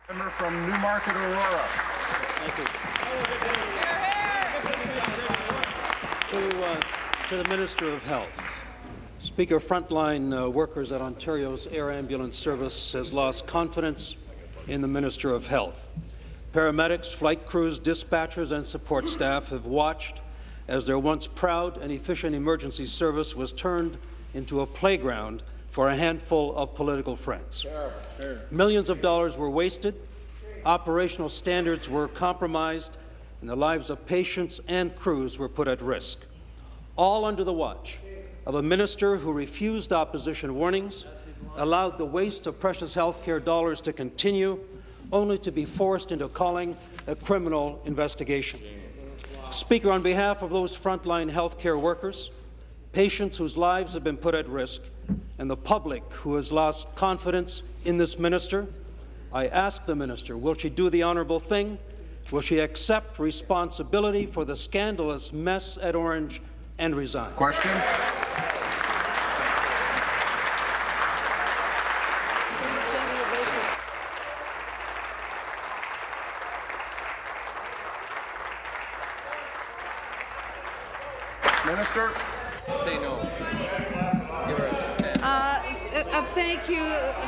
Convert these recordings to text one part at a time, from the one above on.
Member from Newmarket, Aurora. Thank you. To the Minister of Health. Speaker, frontline workers at Ontario's air ambulance service has lost confidence in the Minister of Health. Paramedics, flight crews, dispatchers and support staff have watched as their once proud and efficient emergency service was turned into a playground for a handful of political friends. Millions of dollars were wasted, operational standards were compromised, and the lives of patients and crews were put at risk, all under the watch of a minister who refused opposition warnings, allowed the waste of precious health care dollars to continue, only to be forced into calling a criminal investigation. Speaker, on behalf of those frontline health care workers, patients whose lives have been put at risk, and the public who has lost confidence in this minister, I ask the minister, will she do the honourable thing? Will she accept responsibility for the scandalous mess at Ornge and resign? Question. Minister. Say no. Give her a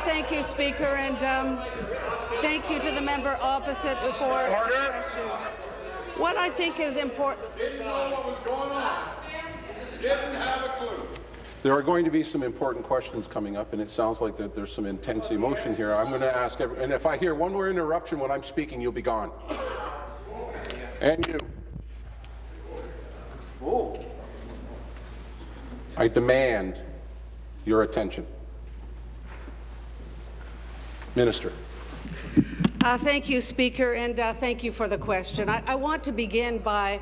thank you, Speaker, and thank you to the member opposite for the question. What I think is important. Didn't know what was going on. Didn't have a clue. There are going to be some important questions coming up, and it sounds like that there's some intense emotion here. I'm going to ask, and if I hear one more interruption when I'm speaking, you'll be gone. And you. Oh. I demand your attention. Minister. Thank you, Speaker, and thank you for the question. I want to begin by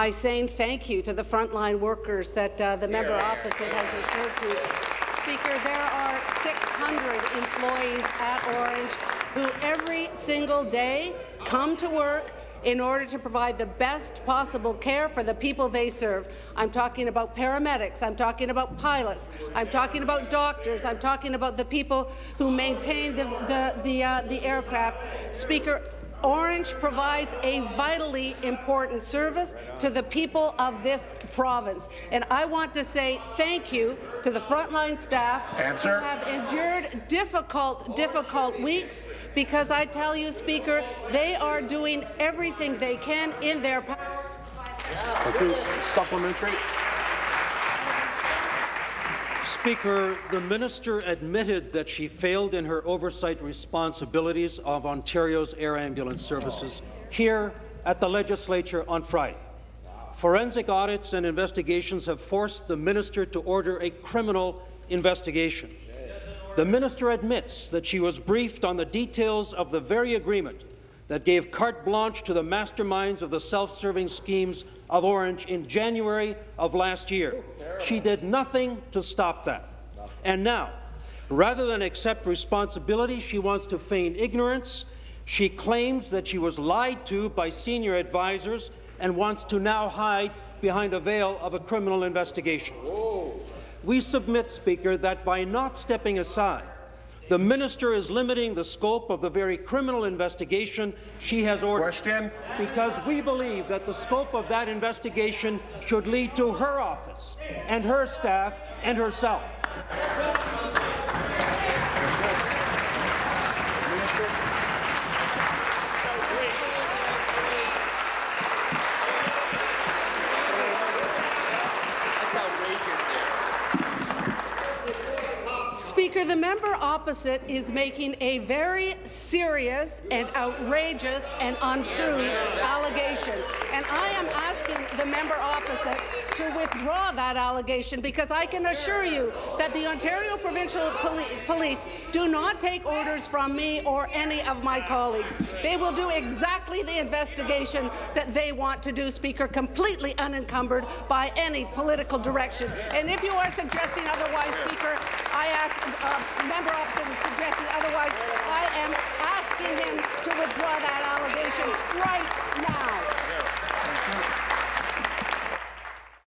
saying thank you to the frontline workers that the member opposite has referred to. Speaker, there are 600 employees at Ornge who every single day come to work in order to provide the best possible care for the people they serve. I'm talking about paramedics, I'm talking about pilots, I'm talking about doctors, I'm talking about the people who maintain the aircraft. Speaker, Ornge provides a vitally important service to the people of this province. And I want to say thank you to the frontline staff who have endured difficult weeks, because I tell you, Speaker, they are doing everything they can in their power. Thank you. Supplementary. Speaker, the minister admitted that she failed in her oversight responsibilities of Ontario's air ambulance services here at the legislature on Friday. Forensic audits and investigations have forced the minister to order a criminal investigation. The minister admits that she was briefed on the details of the very agreement that gave carte blanche to the masterminds of the self-serving schemes of Ornge in January of last year. She did nothing to stop that. And now, rather than accept responsibility, she wants to feign ignorance. She claims that she was lied to by senior advisors and wants to now hide behind a veil of a criminal investigation. We submit, Speaker, that by not stepping aside, the minister is limiting the scope of the very criminal investigation she has ordered. Question. Because we believe that the scope of that investigation should lead to her office and her staff and herself. Speaker, the member opposite is making a very serious and outrageous and untrue allegation. And I am asking the member opposite to withdraw that allegation, because I can assure you that the Ontario Provincial Police do not take orders from me or any of my colleagues. They will do exactly the investigation that they want to do, Speaker, completely unencumbered by any political direction. And if you are suggesting otherwise, Speaker, I ask member opposite is suggesting otherwise, I am asking him to withdraw that allegation right now.